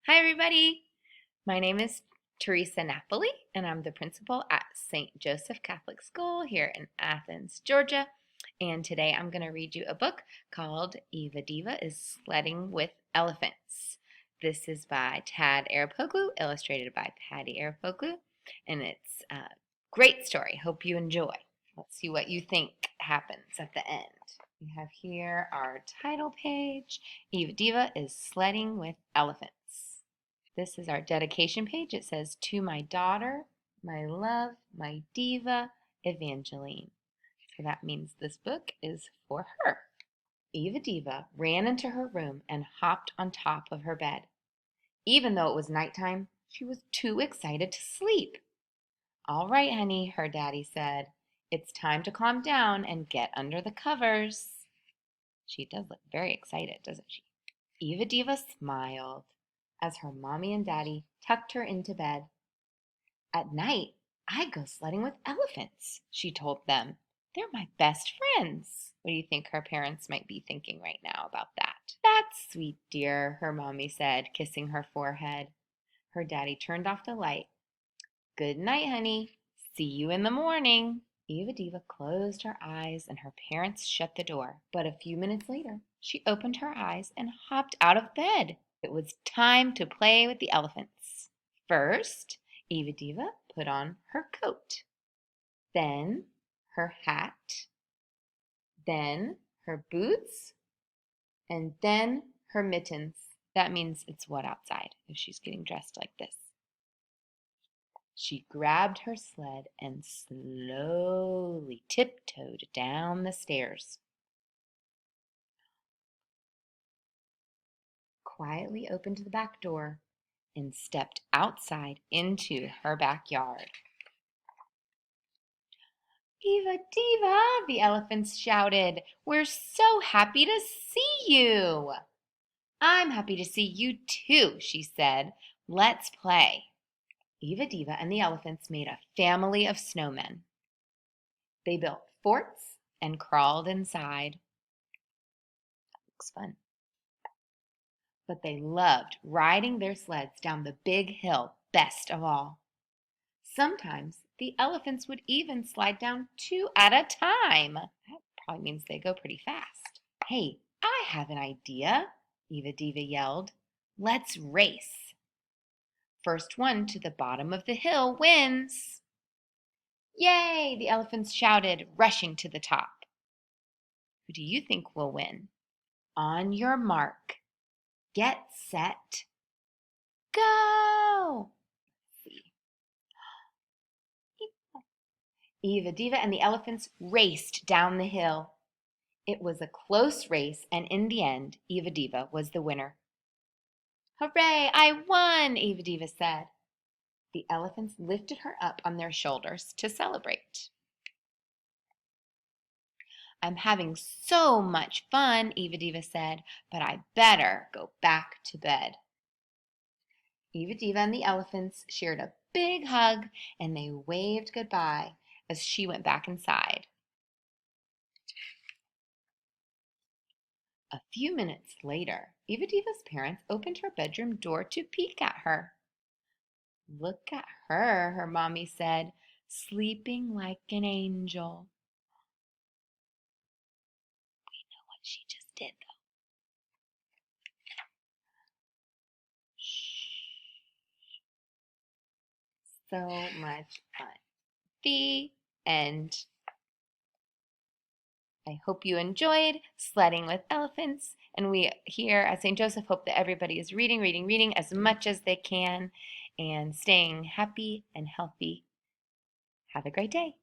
Hi, everybody. My name is Theresa Napoli, and I'm the principal at St. Joseph Catholic School here in Athens, Georgia. And today I'm going to read you a book called Eva Diva is Sledding with Elephants. This is by Tad Arapoglou, illustrated by Patti Arapoglou, and it's a great story. Hope you enjoy. Let's see what you think happens at the end. We have here our title page. Eva Diva is Sledding with Elephants. This is our dedication page. It says, "To my daughter, my love, my diva, Evangeline." So that means this book is for her. Eva Diva ran into her room and hopped on top of her bed. Even though it was nighttime, she was too excited to sleep. "All right, honey," her daddy said. "It's time to calm down and get under the covers." She does look very excited, doesn't she? Eva Diva smiled as her mommy and daddy tucked her into bed. "At night, I go sledding with elephants," she told them. "They're my best friends." What do you think her parents might be thinking right now about that? "That's sweet, dear," her mommy said, kissing her forehead. Her daddy turned off the light. "Good night, honey. See you in the morning." Eva Diva closed her eyes and her parents shut the door. But a few minutes later, she opened her eyes and hopped out of bed. It was time to play with the elephants. First, Eva Diva put on her coat, then her hat, then her boots, and then her mittens. That means it's wet outside if she's getting dressed like this. She grabbed her sled and slowly tiptoed down the stairs. Quietly opened the back door and stepped outside into her backyard. "Eva Diva," the elephants shouted, "we're so happy to see you." "I'm happy to see you too," she said. "Let's play." Eva Diva and the elephants made a family of snowmen. They built forts and crawled inside. That looks fun. But they loved riding their sleds down the big hill best of all. Sometimes the elephants would even slide down two at a time. That probably means they go pretty fast. "Hey, I have an idea," Eva Diva yelled. "Let's race. First one to the bottom of the hill wins." "Yay!" the elephants shouted, rushing to the top. Who do you think will win? On your mark. Get set. Go! Eva Diva and the elephants raced down the hill. It was a close race, and in the end, Eva Diva was the winner. "Hooray, I won!" Eva Diva said. The elephants lifted her up on their shoulders to celebrate. "I'm having so much fun," Eva Diva said, "but I better go back to bed." Eva Diva and the elephants shared a big hug, and they waved goodbye as she went back inside. A few minutes later, Eva Diva's parents opened her bedroom door to peek at her. "Look at her," her mommy said, "sleeping like an angel." We know what she just did, though. Shh. So much fun. The end. I hope you enjoyed Sledding with Elephants, and we here at St. Joseph hope that everybody is reading as much as they can and staying happy and healthy. Have a great day.